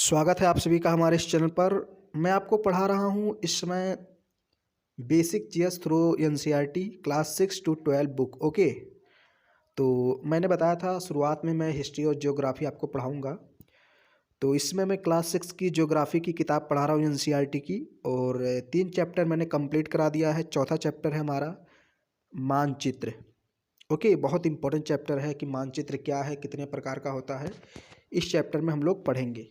स्वागत है आप सभी का हमारे इस चैनल पर। मैं आपको पढ़ा रहा हूँ इस समय basic GS through NCERT class 6 to 12 book. Okay, तो मैंने बताया था शुरुआत में मैं हिस्ट्री और ज्योग्राफी आपको पढ़ाऊँगा। तो इसमें मैं क्लास 6 की ज्योग्राफी की किताब पढ़ा रहा हूँ एनसीईआरटी की, और 3 चैप्टर मैंने कंप्लीट करा दिया है। चौथा चैप्टर है हमारा मानचित्र। ओके, बहुत इंपॉर्टेंट चैप्टर है कि मानचित्र क्या है, कितने प्रकार का होता है, इस चैप्टर में हम लोग पढ़ेंगे।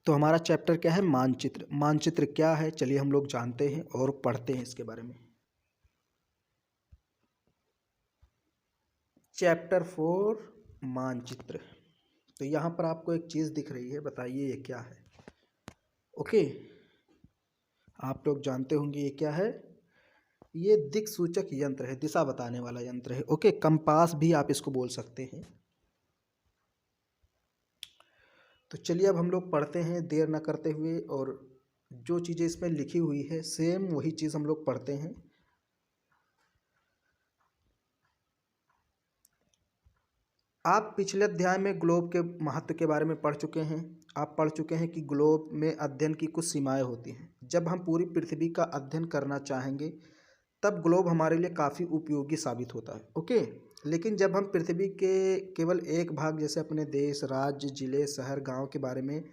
तो हमारा चैप्टर क्या है? मानचित्र। मानचित्र क्या है, चलिए हम लोग जानते हैं और पढ़ते हैं इसके बारे में। चैप्टर 4 मानचित्र। तो यहाँ पर आपको एक चीज़ दिख रही है, बताइए ये क्या है? ओके, आप लोग जानते होंगे ये क्या है। ये दिक् सूचक यंत्र है, दिशा बताने वाला यंत्र है। ओके, कंपास भी आप इसको बोल सकते हैं। तो चलिए अब हम लोग पढ़ते हैं देर न करते हुए, और जो चीज़ें इसमें लिखी हुई है सेम वही चीज़ हम लोग पढ़ते हैं। आप पिछले अध्याय में ग्लोब के महत्व के बारे में पढ़ चुके हैं। आप पढ़ चुके हैं कि ग्लोब में अध्ययन की कुछ सीमाएं होती हैं। जब हम पूरी पृथ्वी का अध्ययन करना चाहेंगे तब ग्लोब हमारे लिए काफ़ी उपयोगी साबित होता है। ओके, लेकिन जब हम पृथ्वी के केवल एक भाग जैसे अपने देश, राज्य, जिले, शहर, गांव के बारे में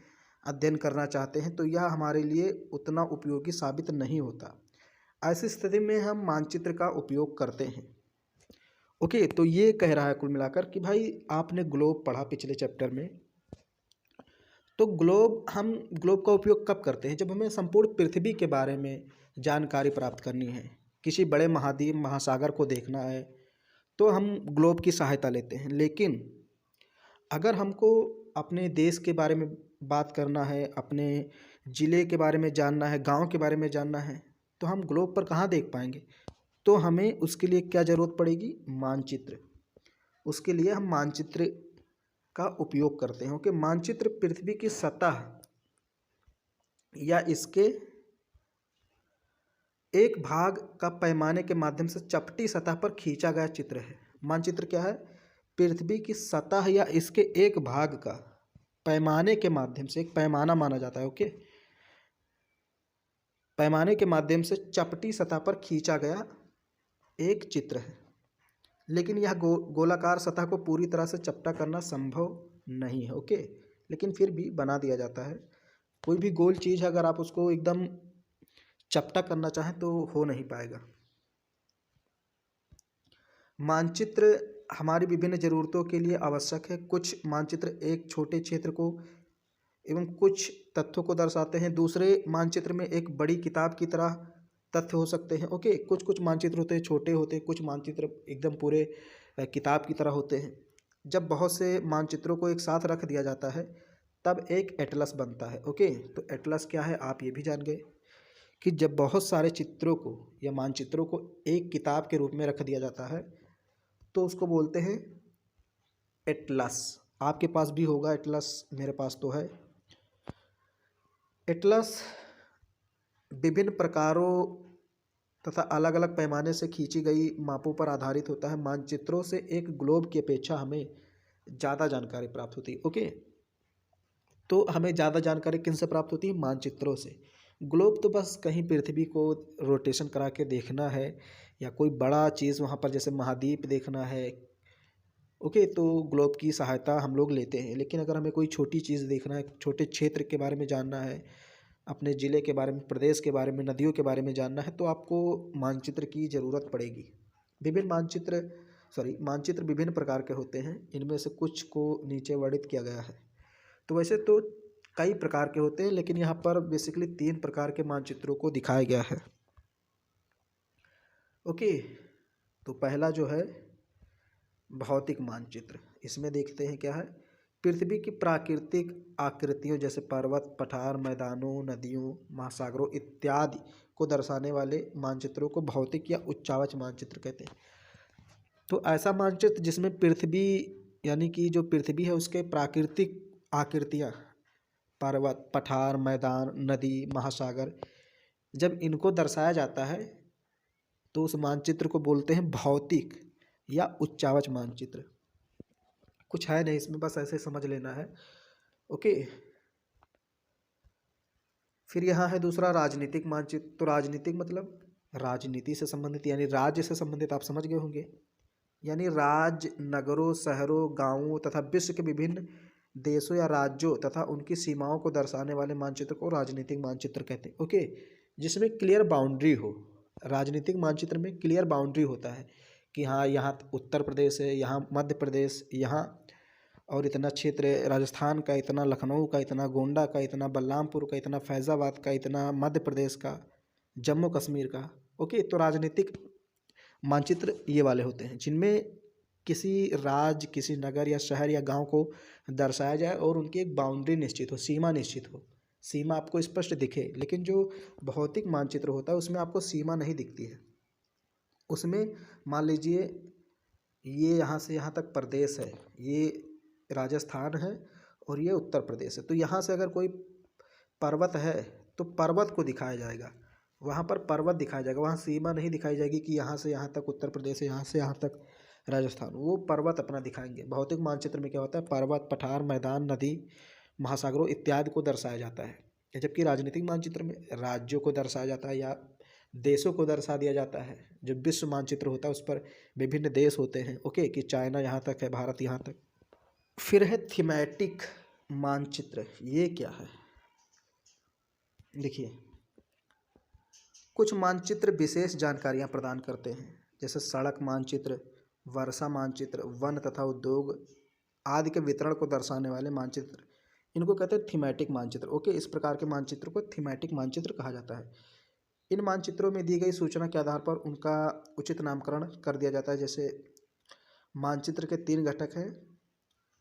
अध्ययन करना चाहते हैं तो यह हमारे लिए उतना उपयोगी साबित नहीं होता। ऐसी स्थिति में हम मानचित्र का उपयोग करते हैं। ओके, तो ये कह रहा है कुल मिलाकर कि भाई आपने ग्लोब पढ़ा पिछले चैप्टर में। तो हम ग्लोब का उपयोग कब करते हैं? जब हमें संपूर्ण पृथ्वी के बारे में जानकारी प्राप्त करनी है, किसी बड़े महाद्वीप, महासागर को देखना है, तो हम ग्लोब की सहायता लेते हैं। लेकिन अगर हमको अपने देश के बारे में बात करना है, अपने ज़िले के बारे में जानना है, गांव के बारे में जानना है, तो हम ग्लोब पर कहाँ देख पाएंगे? तो हमें उसके लिए क्या ज़रूरत पड़ेगी? मानचित्र। उसके लिए हम मानचित्र का उपयोग करते हैं। ओके, मानचित्र पृथ्वी की सतह या इसके एक भाग का पैमाने के माध्यम से चपटी सतह पर खींचा गया चित्र है। मानचित्र क्या है? पृथ्वी की सतह या इसके एक भाग का पैमाने के माध्यम से, एक पैमाना माना जाता है। ओके, पैमाने के माध्यम से चपटी सतह पर खींचा गया एक चित्र है। लेकिन यह गोलाकार सतह को पूरी तरह से चपटा करना संभव नहीं है। ओके, लेकिन फिर भी बना दिया जाता है। कोई भी गोल चीज़ है, अगर आप उसको एकदम चपटा करना चाहें तो हो नहीं पाएगा। मानचित्र हमारी विभिन्न ज़रूरतों के लिए आवश्यक है। कुछ मानचित्र एक छोटे क्षेत्र को एवं कुछ तथ्यों को दर्शाते हैं। दूसरे मानचित्र में एक बड़ी किताब की तरह तथ्य हो सकते हैं। ओके, कुछ कुछ मानचित्र होते हैं छोटे होते हैं, कुछ मानचित्र एकदम पूरे किताब की तरह होते हैं। जब बहुत से मानचित्रों को एक साथ रख दिया जाता है तब एक एटलस बनता है। ओके, तो एटलस क्या है आप ये भी जान गए कि जब बहुत सारे चित्रों को या मानचित्रों को एक किताब के रूप में रख दिया जाता है तो उसको बोलते हैं एटलस। आपके पास भी होगा एटलस, मेरे पास तो है। एटलस विभिन्न प्रकारों तथा अलग अलग पैमाने से खींची गई मापों पर आधारित होता है। मानचित्रों से एक ग्लोब की अपेक्षा हमें ज़्यादा जानकारी प्राप्त होती है। ओके, तो हमें ज़्यादा जानकारी किन से प्राप्त होती है? मानचित्रों से। ग्लोब तो बस कहीं पृथ्वी को रोटेशन करा के देखना है, या कोई बड़ा चीज़ वहाँ पर जैसे महाद्वीप देखना है। ओके, तो ग्लोब की सहायता हम लोग लेते हैं। लेकिन अगर हमें कोई छोटी चीज़ देखना है, छोटे क्षेत्र के बारे में जानना है, अपने ज़िले के बारे में, प्रदेश के बारे में, नदियों के बारे में जानना है, तो आपको मानचित्र की ज़रूरत पड़ेगी। मानचित्र विभिन्न प्रकार के होते हैं। इनमें से कुछ को नीचे वर्णित किया गया है। तो वैसे तो कई प्रकार के होते हैं, लेकिन यहाँ पर बेसिकली 3 प्रकार के मानचित्रों को दिखाया गया है। ओके, तो पहला जो है भौतिक मानचित्र। इसमें देखते हैं क्या है। पृथ्वी की प्राकृतिक आकृतियों जैसे पर्वत, पठार, मैदानों, नदियों, महासागरों इत्यादि को दर्शाने वाले मानचित्रों को भौतिक या उच्चावच मानचित्र कहते हैं। तो ऐसा मानचित्र जिसमें पृथ्वी यानी कि जो पृथ्वी है उसके प्राकृतिक आकृतियाँ, पर्वत, पठार, मैदान, नदी, महासागर, जब इनको दर्शाया जाता है तो उस मानचित्र को बोलते हैं भौतिक या उच्चावच मानचित्र। कुछ है नहीं इसमें, बस ऐसे समझ लेना है। ओके, फिर यहाँ है दूसरा राजनीतिक मानचित्र। तो राजनीतिक मतलब राजनीति से संबंधित, यानी राज्य से संबंधित, आप समझ गए होंगे। यानी राज्य, नगरों, शहरों, गांवों तथा विश्व के विभिन्न देशों या राज्यों तथा उनकी सीमाओं को दर्शाने वाले मानचित्र को राजनीतिक मानचित्र कहते हैं। ओके, जिसमें क्लियर बाउंड्री हो। राजनीतिक मानचित्र में क्लियर बाउंड्री होता है कि हाँ, यहाँ उत्तर प्रदेश है, यहाँ मध्य प्रदेश, यहाँ और इतना क्षेत्र है, राजस्थान का इतना, लखनऊ का इतना, गोंडा का इतना, बलरामपुर का इतना, फैज़ाबाद का इतना, मध्य प्रदेश का, जम्मू कश्मीर का। ओके, तो राजनीतिक मानचित्र ये वाले होते हैं जिनमें किसी राज्य, किसी नगर या शहर या गांव को दर्शाया जाए और उनकी एक बाउंड्री निश्चित हो, सीमा निश्चित हो, सीमा आपको स्पष्ट दिखे। लेकिन जो भौतिक मानचित्र होता है उसमें आपको सीमा नहीं दिखती है। उसमें मान लीजिए ये यहाँ से यहाँ तक प्रदेश है, ये राजस्थान है और ये उत्तर प्रदेश है। तो यहाँ से अगर कोई पर्वत है तो पर्वत को दिखाया जाएगा, वहाँ पर पर्वत दिखाया जाएगा, वहाँ सीमा नहीं दिखाई जाएगी कि यहाँ से यहाँ तक उत्तर प्रदेश है, यहाँ से यहाँ तक राजस्थान। वो पर्वत अपना दिखाएंगे। भौतिक मानचित्र में क्या होता है, पर्वत, पठार, मैदान, नदी, महासागरों इत्यादि को दर्शाया जाता है। जबकि राजनीतिक मानचित्र में राज्यों को दर्शाया जाता है या देशों को दर्शा दिया जाता है। जो विश्व मानचित्र होता है उस पर विभिन्न देश होते हैं। ओके, कि चाइना यहाँ तक है, भारत यहाँ तक। फिर है थीमेटिक मानचित्र। ये क्या है, देखिए, कुछ मानचित्र विशेष जानकारियाँ प्रदान करते हैं, जैसे सड़क मानचित्र, वर्षा मानचित्र, वन तथा उद्योग आदि के वितरण को दर्शाने वाले मानचित्र, इनको कहते हैं थीमेटिक मानचित्र। ओके, इस प्रकार के मानचित्र को थीमेटिक मानचित्र कहा जाता है। इन मानचित्रों में दी गई सूचना के आधार पर उनका उचित नामकरण कर दिया जाता है। जैसे मानचित्र के 3 घटक हैं,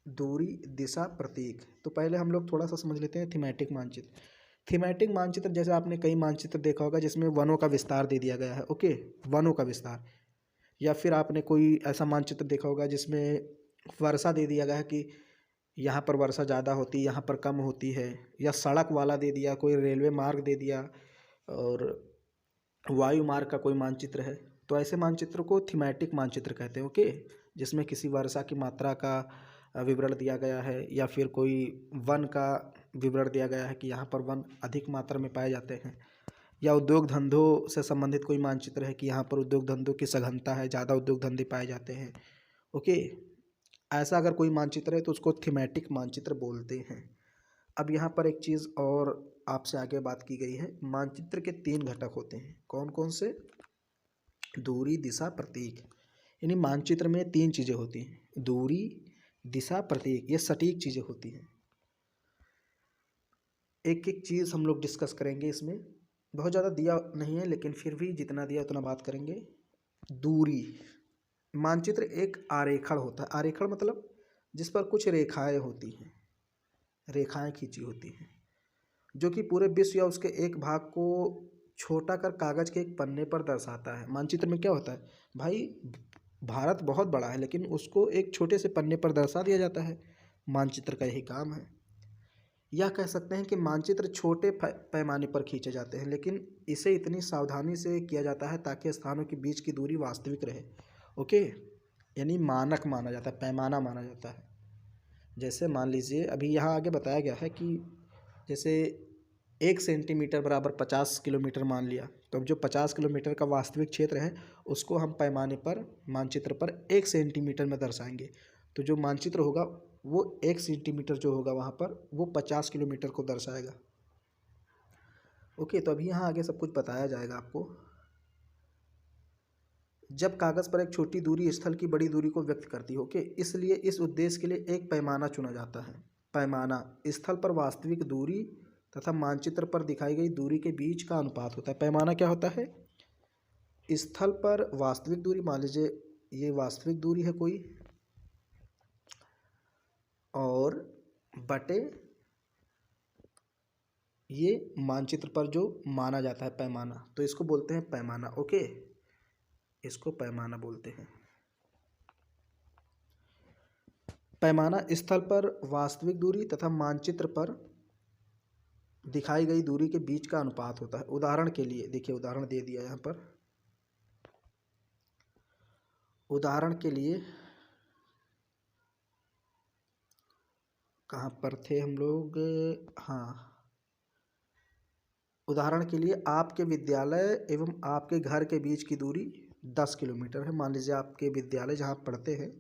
दूरी, दिशा, प्रतीक। तो पहले हम लोग थोड़ा सा समझ लेते हैं थीमेटिक मानचित्र। थीमेटिक मानचित्र, जैसे आपने कई मानचित्र देखा होगा जिसमें वनों का विस्तार दे दिया गया है। ओके, वनों का विस्तार। या फिर आपने कोई ऐसा मानचित्र देखा होगा जिसमें वर्षा दे दिया गया है कि यहाँ पर वर्षा ज़्यादा होती है, यहाँ पर कम होती है। या सड़क वाला दे दिया, कोई रेलवे मार्ग दे दिया, और वायु मार्ग का कोई मानचित्र है। तो ऐसे मानचित्र को थीमेटिक मानचित्र कहते हैं। ओके, जिसमें किसी वर्षा की मात्रा का विवरण दिया गया है, या फिर कोई वन का विवरण दिया गया है कि यहाँ पर वन अधिक मात्रा में पाए जाते हैं। या उद्योग धंधों से संबंधित कोई मानचित्र है कि यहाँ पर उद्योग धंधों की सघनता है, ज़्यादा उद्योग धंधे पाए जाते हैं। ओके, ऐसा अगर कोई मानचित्र है तो उसको थीमेटिक मानचित्र बोलते हैं। अब यहाँ पर एक चीज़ और आपसे आगे बात की गई है, मानचित्र के 3 घटक होते हैं। कौन कौन से, दूरी, दिशा, प्रतीक। यानी मानचित्र में 3 चीज़ें होती हैं, दूरी, दिशा, प्रतीक। ये सटीक चीज़ें होती हैं। एक एक चीज़ हम लोग डिस्कस करेंगे। इसमें बहुत ज़्यादा दिया नहीं है, लेकिन फिर भी जितना दिया उतना बात करेंगे। दूरी, मानचित्र एक आरेखण होता है। आरेखण मतलब जिस पर कुछ रेखाएं होती हैं, रेखाएं खींची होती हैं, जो कि पूरे विश्व या उसके एक भाग को छोटा कर कागज़ के एक पन्ने पर दर्शाता है। मानचित्र में क्या होता है भाई, भारत बहुत बड़ा है लेकिन उसको एक छोटे से पन्ने पर दर्शा दिया जाता है। मानचित्र का यही काम है। यह कह सकते हैं कि मानचित्र छोटे पैमाने पर खींचे जाते हैं, लेकिन इसे इतनी सावधानी से किया जाता है ताकि स्थानों के बीच की दूरी वास्तविक रहे। ओके, यानी मानक माना जाता है, पैमाना माना जाता है। जैसे मान लीजिए अभी यहाँ आगे बताया गया है कि जैसे 1 सेंटीमीटर बराबर 50 किलोमीटर मान लिया, तो अब जो 50 किलोमीटर का वास्तविक क्षेत्र है उसको हम पैमाने पर, मानचित्र पर 1 सेंटीमीटर में दर्शाएंगे। तो जो मानचित्र होगा वो 1 सेंटीमीटर जो होगा वहाँ पर वो 50 किलोमीटर को दर्शाएगा। ओके, तो अभी यहाँ आगे सब कुछ बताया जाएगा आपको। जब कागज़ पर एक छोटी दूरी स्थल की बड़ी दूरी को व्यक्त करती है। ओके, इसलिए इस उद्देश्य के लिए एक पैमाना चुना जाता है। पैमाना स्थल पर वास्तविक दूरी तथा मानचित्र पर दिखाई गई दूरी के बीच का अनुपात होता है। पैमाना क्या होता है, स्थल पर वास्तविक दूरी, मान लीजिए ये वास्तविक दूरी है कोई, और बटे ये मानचित्र पर जो माना जाता है पैमाना, तो इसको बोलते हैं पैमाना। ओके, इसको पैमाना बोलते हैं। पैमाना स्थल पर वास्तविक दूरी तथा मानचित्र पर दिखाई गई दूरी के बीच का अनुपात होता है। उदाहरण के लिए देखिए, उदाहरण दे दिया यहाँ पर। उदाहरण के लिए कहाँ पर थे हम लोग, हाँ, उदाहरण के लिए आपके विद्यालय एवं आपके घर के बीच की दूरी 10 किलोमीटर है। मान लीजिए आपके विद्यालय जहाँ आप पढ़ते हैं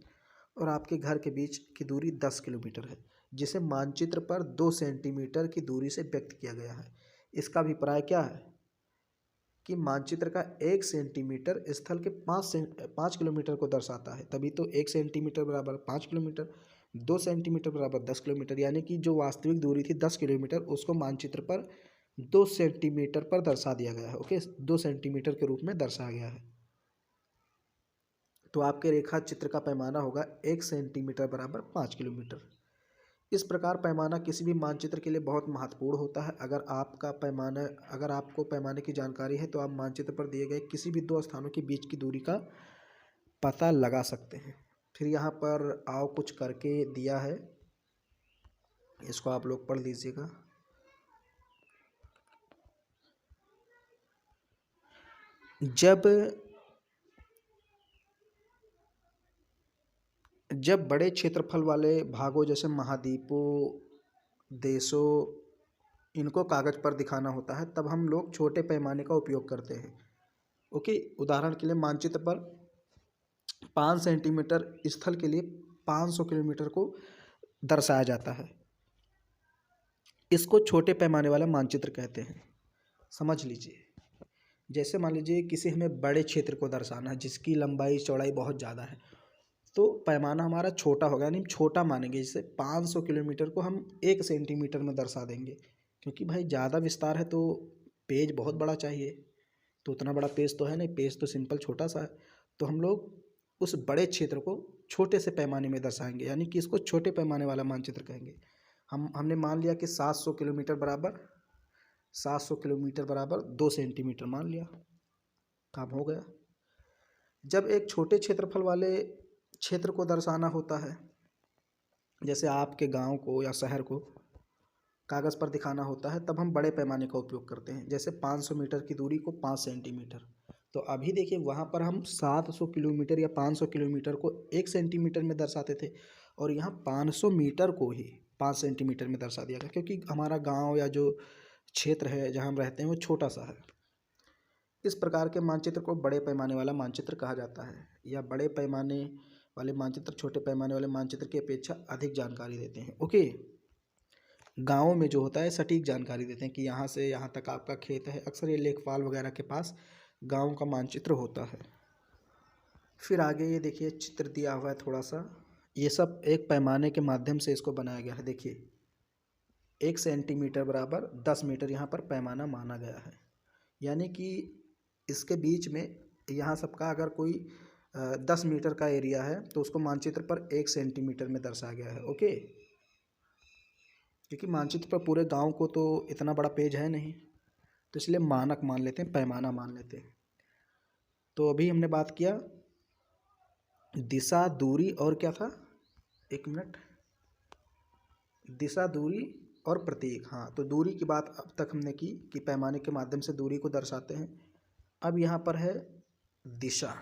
और आपके घर के बीच की दूरी 10 किलोमीटर है, जिसे मानचित्र पर 2 सेंटीमीटर की दूरी से व्यक्त किया गया है। इसका अभिप्राय क्या है कि मानचित्र का 1 सेंटीमीटर स्थल के 5 किलोमीटर को दर्शाता है, तभी तो 1 सेंटीमीटर बराबर 5 किलोमीटर, 2 सेंटीमीटर बराबर 10 किलोमीटर, यानी कि जो वास्तविक दूरी थी 10 किलोमीटर उसको मानचित्र पर 2 सेंटीमीटर पर दर्शा दिया गया है। ओके, 2 सेंटीमीटर के रूप में दर्शाया गया है। तो आपके रेखा चित्र का पैमाना होगा 1 सेंटीमीटर बराबर 5 किलोमीटर। इस प्रकार पैमाना किसी भी मानचित्र के लिए बहुत महत्वपूर्ण होता है। अगर आपको पैमाने की जानकारी है तो आप मानचित्र पर दिए गए किसी भी दो स्थानों के बीच की दूरी का पता लगा सकते हैं। फिर यहाँ पर आओ कुछ करके दिया है, इसको आप लोग पढ़ लीजिएगा। जब बड़े क्षेत्रफल वाले भागों जैसे महाद्वीपों, देशों, इनको कागज़ पर दिखाना होता है तब हम लोग छोटे पैमाने का उपयोग करते हैं। ओके, उदाहरण के लिए मानचित्र पर 5 सेंटीमीटर स्थल के लिए 500 किलोमीटर को दर्शाया जाता है। इसको छोटे पैमाने वाला मानचित्र कहते हैं। समझ लीजिए, जैसे मान लीजिए किसी हमें बड़े क्षेत्र को दर्शाना है जिसकी लंबाई चौड़ाई बहुत ज़्यादा है, तो पैमाना हमारा छोटा होगा, यानी छोटा मानेंगे। जैसे 500 किलोमीटर को हम 1 सेंटीमीटर में दर्शा देंगे, क्योंकि भाई ज़्यादा विस्तार है तो पेज बहुत बड़ा चाहिए, तो उतना बड़ा पेज तो है नहीं, पेज तो सिंपल छोटा सा है। तो हम लोग उस बड़े क्षेत्र को छोटे से पैमाने में दर्शाएंगे, यानी कि इसको छोटे पैमाने वाला मानचित्र कहेंगे। हमने मान लिया कि 700 किलोमीटर बराबर 2 सेंटीमीटर मान लिया, काम हो गया। जब एक छोटे क्षेत्रफल वाले क्षेत्र को दर्शाना होता है, जैसे आपके गांव को या शहर को कागज़ पर दिखाना होता है, तब हम बड़े पैमाने का उपयोग करते हैं। जैसे 500 मीटर की दूरी को 5 सेंटीमीटर, तो अभी देखिए वहाँ पर हम 700 किलोमीटर या 500 किलोमीटर को 1 सेंटीमीटर में दर्शाते थे, और यहाँ 500 मीटर को ही 5 सेंटीमीटर में दर्शा दिया गया, क्योंकि हमारा गाँव या जो क्षेत्र है जहाँ हम रहते हैं वो छोटा सा है। इस प्रकार के मानचित्र को बड़े पैमाने वाला मानचित्र कहा जाता है, या बड़े पैमाने वाले मानचित्र छोटे पैमाने वाले मानचित्र की अपेक्षा अधिक जानकारी देते हैं। ओके, गाँव में जो होता है सटीक जानकारी देते हैं कि यहाँ से यहाँ तक आपका खेत है। अक्सर ये लेखपाल वगैरह के पास गाँव का मानचित्र होता है। फिर आगे ये देखिए चित्र दिया हुआ है थोड़ा सा, ये सब एक पैमाने के माध्यम से इसको बनाया गया है। देखिए 1 सेंटीमीटर बराबर 10 मीटर यहाँ पर पैमाना माना गया है, यानी कि इसके बीच में यहाँ सबका अगर कोई 10 मीटर का एरिया है तो उसको मानचित्र पर 1 सेंटीमीटर में दर्शाया गया है। ओके, क्योंकि मानचित्र पर पूरे गांव को तो इतना बड़ा पेज है नहीं, तो इसलिए मानक मान लेते हैं, पैमाना मान लेते हैं। तो अभी हमने बात किया दिशा, दूरी और क्या था, 1 मिनट, दिशा, दूरी और प्रतीक। हाँ, तो दूरी की बात अब तक हमने की कि पैमाने के माध्यम से दूरी को दर्शाते हैं। अब यहाँ पर है दिशा।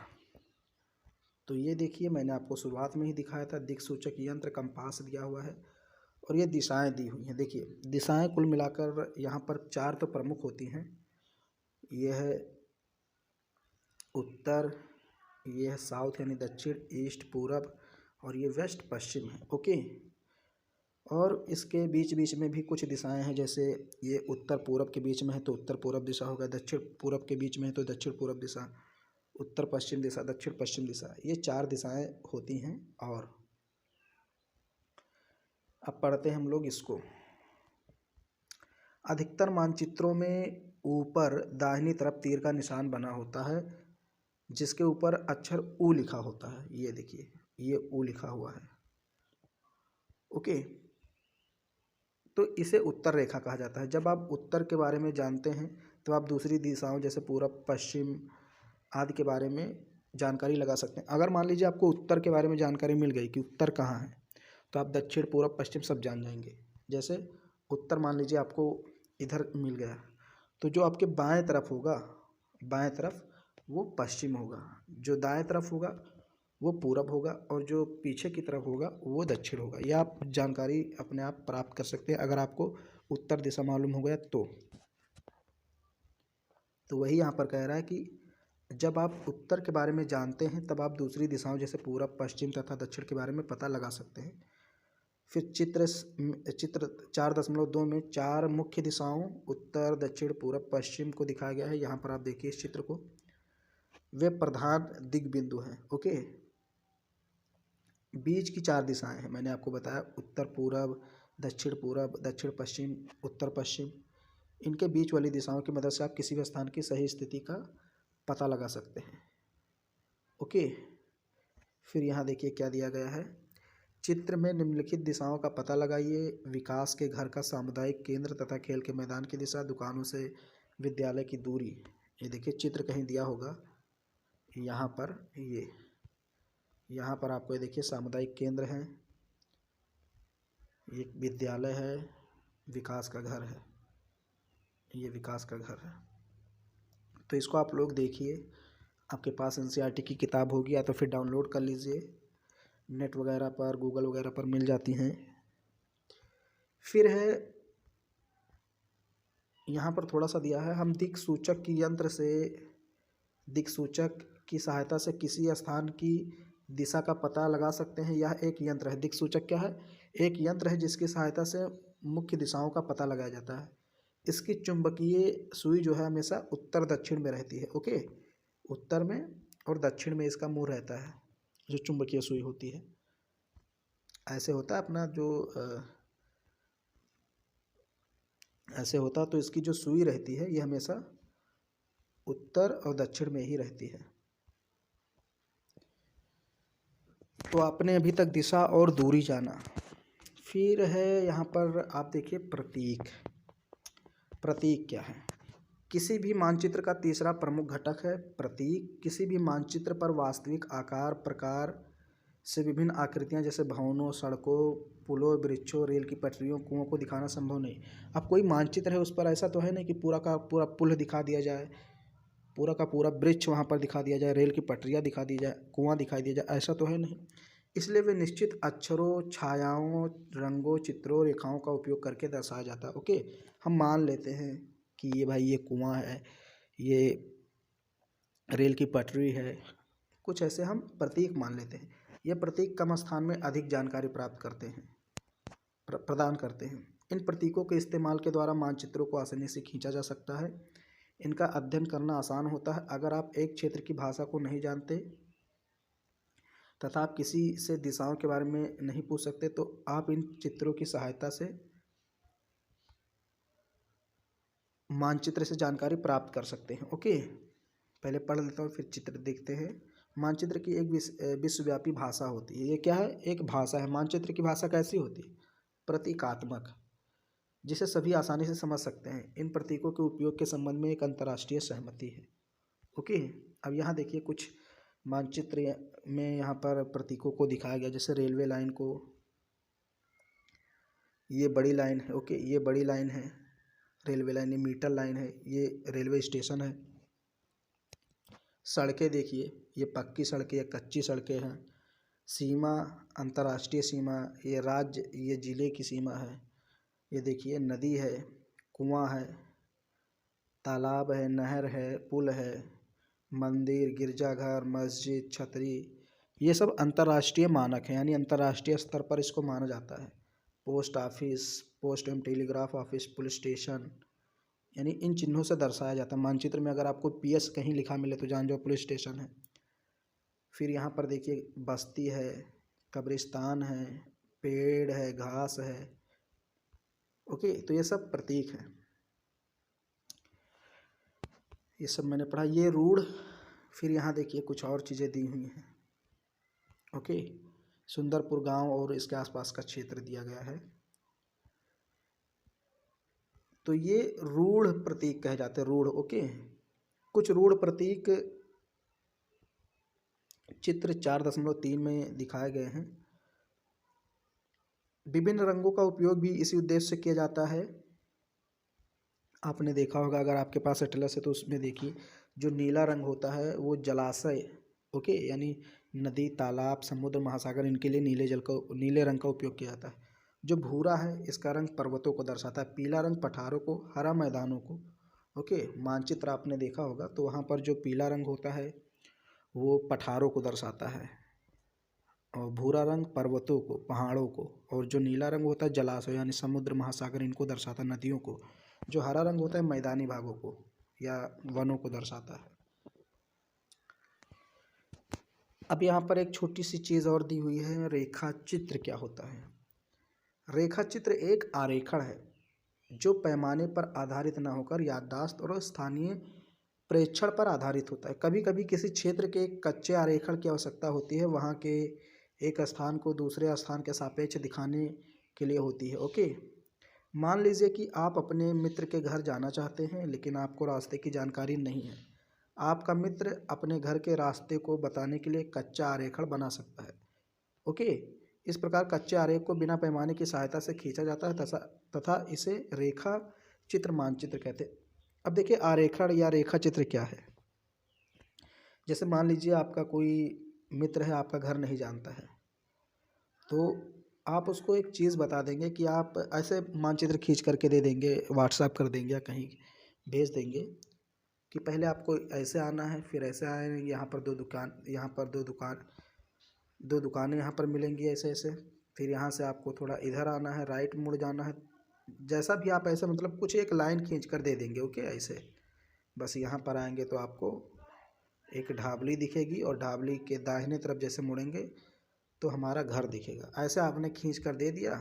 तो ये देखिए मैंने आपको शुरुआत में ही दिखाया था, दिक्सूचक यंत्र कंपास दिया हुआ है और ये दिशाएं दी हुई हैं। देखिए दिशाएं कुल मिलाकर यहाँ पर 4 तो प्रमुख होती हैं। ये है उत्तर, ये है साउथ यानी दक्षिण, ईस्ट पूरब, और ये वेस्ट पश्चिम है। ओके, और इसके बीच बीच में भी कुछ दिशाएं हैं, जैसे ये उत्तर पूरब के बीच में है तो उत्तर पूरब दिशा होगा, दक्षिण पूरब के बीच में है तो दक्षिण पूरब दिशा, उत्तर पश्चिम दिशा, दक्षिण पश्चिम दिशा, ये 4 दिशाएं होती हैं। और अब पढ़ते हैं हम लोग इसको। अधिकतर मानचित्रों में ऊपर दाहिनी तरफ तीर का निशान बना होता है जिसके ऊपर अक्षर ऊ लिखा होता है। ये देखिए ये ऊ लिखा हुआ है। ओके, तो इसे उत्तर रेखा कहा जाता है। जब आप उत्तर के बारे में जानते हैं तो आप दूसरी दिशाओं जैसे पूरब, पश्चिम आदि के बारे में जानकारी लगा सकते हैं। अगर मान लीजिए आपको उत्तर के बारे में जानकारी मिल गई कि उत्तर कहाँ है, तो आप दक्षिण, पूरब, पश्चिम सब जान जाएंगे। जैसे उत्तर मान लीजिए आपको इधर मिल गया, तो जो आपके बाएं तरफ होगा, बाएं तरफ वो पश्चिम होगा, जो दाएं तरफ होगा वो पूरब होगा, और जो पीछे की तरफ होगा वो दक्षिण होगा। यह आप जानकारी अपने आप प्राप्त कर सकते हैं अगर आपको उत्तर दिशा मालूम हो गया तो। तो वही यहाँ पर कह रहा है कि जब आप उत्तर के बारे में जानते हैं तब आप दूसरी दिशाओं जैसे पूरब, पश्चिम तथा दक्षिण के बारे में पता लगा सकते हैं। फिर चित्र 4.2 में 4 मुख्य दिशाओं उत्तर, दक्षिण, पूरब, पश्चिम को दिखाया गया है। यहाँ पर आप देखिए इस चित्र को, वे प्रधान दिग्बिंदु हैं। ओके, बीच की 4 दिशाएं हैं, मैंने आपको बताया उत्तर पूरब, दक्षिण पश्चिम, उत्तर पश्चिम। इनके बीच वाली दिशाओं की मदद से आप किसी भी स्थान की सही स्थिति का पता लगा सकते हैं। ओके, फिर यहाँ देखिए क्या दिया गया है, चित्र में निम्नलिखित दिशाओं का पता लगाइए। विकास के घर का सामुदायिक केंद्र तथा खेल के मैदान की दिशा, दुकानों से विद्यालय की दूरी। ये देखिए चित्र कहीं दिया होगा यहाँ पर, ये यहाँ पर आपको ये देखिए सामुदायिक केंद्र है, ये विद्यालय है, विकास का घर है, ये विकास का घर है। तो इसको आप लोग देखिए, आपके पास एनसीईआरटी की किताब होगी या तो फिर डाउनलोड कर लीजिए, नेट वगैरह पर, गूगल वगैरह पर मिल जाती हैं। फिर है यहाँ पर थोड़ा सा दिया है, हम दिक्सूचक की सहायता से किसी स्थान की दिशा का पता लगा सकते हैं। यह एक यंत्र है। दिक्सूचक क्या है? एक यंत्र है जिसकी सहायता से मुख्य दिशाओं का पता लगाया जाता है। इसकी चुंबकीय सुई जो है हमेशा उत्तर दक्षिण में रहती है। ओके, उत्तर में और दक्षिण में इसका मुंह रहता है, जो चुंबकीय सुई होती है। ऐसे होता है अपना जो ऐसे होता, तो इसकी जो सुई रहती है ये हमेशा उत्तर और दक्षिण में ही रहती है। तो आपने अभी तक दिशा और दूरी जाना। फिर है यहाँ पर आप देखिए प्रतीक। प्रतीक क्या है? किसी भी मानचित्र का तीसरा प्रमुख घटक है प्रतीक। किसी भी मानचित्र पर वास्तविक आकार, प्रकार से विभिन्न आकृतियाँ जैसे भवनों, सड़कों, पुलों, वृक्षों, रेल की पटरियों, कुओं को दिखाना संभव नहीं। अब कोई मानचित्र है उस पर ऐसा तो है नहीं कि पूरा का पूरा पुल दिखा दिया जाए, पूरा का पूरा वृक्ष वहाँ पर दिखा दिया जाए, रेल की पटरियाँ दिखा दी जाए, कुआं दिखाई दिया जाए, ऐसा तो है नहीं। इसलिए वे निश्चित अक्षरों, छायाओं, रंगों, चित्रों, रेखाओं का उपयोग करके दर्शाया जाता है। ओके, हम मान लेते हैं कि ये भाई ये कुआं है, ये रेल की पटरी है, कुछ ऐसे हम प्रतीक मान लेते हैं। ये प्रतीक कम स्थान में अधिक जानकारी प्राप्त करते हैं, प्रदान करते हैं। इन प्रतीकों के इस्तेमाल के द्वारा मानचित्रों को आसानी से खींचा जा सकता है। इनका अध्ययन करना आसान होता है। अगर आप एक क्षेत्र की भाषा को नहीं जानते तथा आप किसी से दिशाओं के बारे में नहीं पूछ सकते तो आप इन चित्रों की सहायता से मानचित्र से जानकारी प्राप्त कर सकते हैं। ओके, पहले पढ़ लेता हूँ फिर चित्र देखते हैं। मानचित्र की एक विश्वव्यापी भाषा होती है। ये क्या है? एक भाषा है। मानचित्र की भाषा कैसी होती है? प्रतीकात्मक, जिसे सभी आसानी से समझ सकते हैं। इन प्रतीकों के उपयोग के संबंध में एक अंतर्राष्ट्रीय सहमति है। ओके, अब यहाँ देखिए कुछ मानचित्र में यहाँ पर प्रतीकों को दिखाया गया, जैसे रेलवे लाइन को, ये बड़ी लाइन है। ओके, ये बड़ी लाइन है रेलवे लाइन, ये मीटर लाइन है, ये रेलवे स्टेशन है। सड़कें देखिए, ये पक्की सड़कें या कच्ची सड़कें हैं। सीमा, अंतर्राष्ट्रीय सीमा, ये राज्य, ये ज़िले की सीमा है। ये देखिए नदी है, कुआं है, तालाब है, नहर है, पुल है, मंदिर, गिरजाघर, मस्जिद, छतरी, ये सब अंतर्राष्ट्रीय मानक हैं, यानी अंतर्राष्ट्रीय स्तर पर इसको माना जाता है। पोस्ट ऑफिस, पोस्ट एवं टेलीग्राफ ऑफिस, पुलिस स्टेशन, यानी इन चिन्हों से दर्शाया जाता है। मानचित्र में अगर आपको पीएस कहीं लिखा मिले तो जान जाओ पुलिस स्टेशन है। फिर यहाँ पर देखिए बस्ती है, कब्रिस्तान है, पेड़ है, घास है। ओके, तो ये सब प्रतीक हैं, ये सब मैंने पढ़ा। ये रूढ़। फिर यहाँ देखिए कुछ और चीज़ें दी हुई हैं। ओके, सुंदरपुर गांव और इसके आसपास का क्षेत्र दिया गया है। तो ये रूढ़ प्रतीक कहे जाते हैं, रूढ़। ओके, कुछ रूढ़ प्रतीक चित्र 4.3 में दिखाए गए हैं। विभिन्न रंगों का उपयोग भी इसी उद्देश्य से किया जाता है। आपने देखा होगा, अगर आपके पास एटलस है तो उसमें देखिए जो नीला रंग होता है वो जलाशय, ओके, यानी नदी, तालाब, समुद्र, महासागर, इनके लिए नीले रंग का उपयोग किया जाता है। जो भूरा है इसका रंग पर्वतों को दर्शाता है। पीला रंग पठारों को, हरा मैदानों को ओके, मानचित्र आपने देखा होगा तो वहाँ पर जो पीला रंग होता है वो पठारों को दर्शाता है, और भूरा रंग पर्वतों को, पहाड़ों को, और जो नीला रंग होता है जलाशय यानी समुद्र महासागर इनको दर्शाता है, नदियों को। जो हरा रंग होता है मैदानी भागों को या वनों को दर्शाता है। अब यहाँ पर एक छोटी सी चीज़ और दी हुई है, रेखा चित्र क्या होता है। रेखा चित्र एक आरेखण है जो पैमाने पर आधारित न होकर याददाश्त और स्थानीय प्रेक्षण पर आधारित होता है। कभी कभी किसी क्षेत्र के एक कच्चे आरेखण की आवश्यकता होती है, वहाँ के एक स्थान को दूसरे स्थान के सापेक्ष दिखाने के लिए होती है। ओके, मान लीजिए कि आप अपने मित्र के घर जाना चाहते हैं लेकिन आपको रास्ते की जानकारी नहीं है। आपका मित्र अपने घर के रास्ते को बताने के लिए कच्चा आरेखण बना सकता है। ओके, इस प्रकार कच्चे आरेख को बिना पैमाने की सहायता से खींचा जाता है तथा इसे रेखा चित्र मानचित्र कहते हैं। अब देखिए आरेखण या रेखा चित्र क्या है। जैसे मान लीजिए आपका कोई मित्र है, आपका घर नहीं जानता है, तो आप उसको एक चीज़ बता देंगे कि आप ऐसे मानचित्र खींच करके दे देंगे, व्हाट्सएप कर देंगे या कहीं भेज देंगे कि पहले आपको ऐसे आना है, फिर ऐसे आएंगे, यहाँ पर दो दुकानें यहाँ पर मिलेंगी ऐसे ऐसे, फिर यहाँ से आपको थोड़ा इधर आना है, राइट मुड़ जाना है। जैसा भी आप ऐसे मतलब कुछ एक लाइन खींच कर दे देंगे। ओके, ऐसे बस यहाँ पर आएंगे तो आपको एक ढाबली दिखेगी और ढाबली के दाहिने तरफ जैसे मुड़ेंगे तो हमारा घर दिखेगा। ऐसे आपने खींच कर दे दिया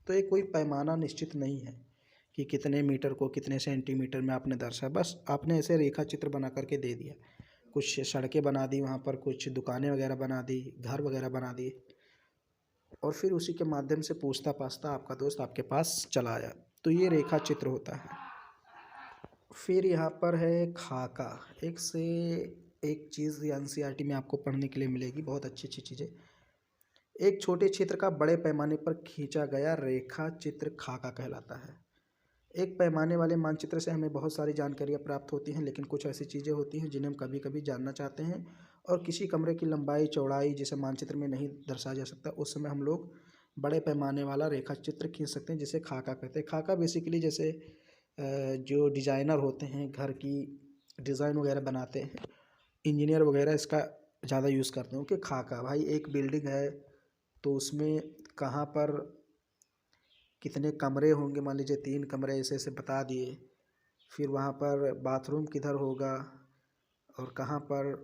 तो ये कोई पैमाना निश्चित नहीं है कि कितने मीटर को कितने सेंटीमीटर में आपने दर्शाया, बस आपने ऐसे रेखा चित्र बना करके दे दिया। कुछ सड़कें बना दी, वहाँ पर कुछ दुकानें वगैरह बना दी, घर वगैरह बना दिए, और फिर उसी के माध्यम से पूछता पाछता आपका दोस्त आपके पास चला आया, तो ये रेखा चित्र होता है। फिर यहाँ पर है खाका। एक से एक चीज़ एनसीईआरटी में आपको पढ़ने के लिए मिलेगी, बहुत अच्छी अच्छी चीज़ें। एक छोटे क्षेत्र का बड़े पैमाने पर खींचा गया रेखा चित्र खाका कहलाता है। एक पैमाने वाले मानचित्र से हमें बहुत सारी जानकारियाँ प्राप्त होती हैं, लेकिन कुछ ऐसी चीज़ें होती हैं जिन्हें हम कभी कभी जानना चाहते हैं और किसी कमरे की लंबाई चौड़ाई जिसे मानचित्र में नहीं दर्शाया जा सकता, उस समय हम लोग बड़े पैमाने वाला रेखा चित्र खींच सकते हैं, जिसे खाका कहते हैं। खाका बेसिकली जैसे जो डिज़ाइनर होते हैं, घर की डिज़ाइन वगैरह बनाते हैं, इंजीनियर वगैरह इसका ज़्यादा यूज़ करते हैं। कि खाका भाई एक बिल्डिंग है तो उसमें कहाँ पर कितने कमरे होंगे, मान लीजिए 3 कमरे ऐसे ऐसे बता दिए, फिर वहाँ पर बाथरूम किधर होगा और कहाँ पर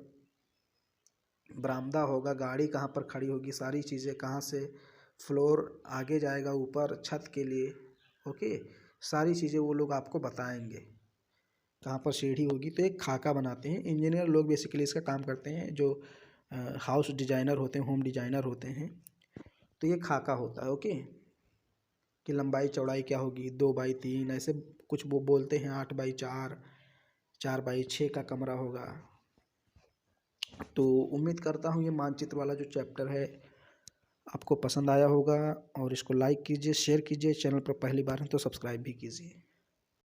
बरामदा होगा, गाड़ी कहाँ पर खड़ी होगी, सारी चीज़ें, कहाँ से फ्लोर आगे जाएगा ऊपर छत के लिए। ओके, सारी चीज़ें वो लोग आपको बताएंगे, कहाँ पर सीढ़ी होगी। तो एक खाका बनाते हैं इंजीनियर लोग, बेसिकली इसका काम करते हैं, जो हाउस डिजाइनर होते हैं, होम डिजाइनर होते हैं, तो ये खाका होता है। ओके, कि लंबाई चौड़ाई क्या होगी, 2x3 ऐसे कुछ वो बोलते हैं, 8x4, 4x6 का कमरा होगा। तो उम्मीद करता हूँ ये मानचित्र वाला जो चैप्टर है आपको पसंद आया होगा, और इसको लाइक कीजिए, शेयर कीजिए, चैनल पर पहली बार हैं तो सब्सक्राइब भी कीजिए।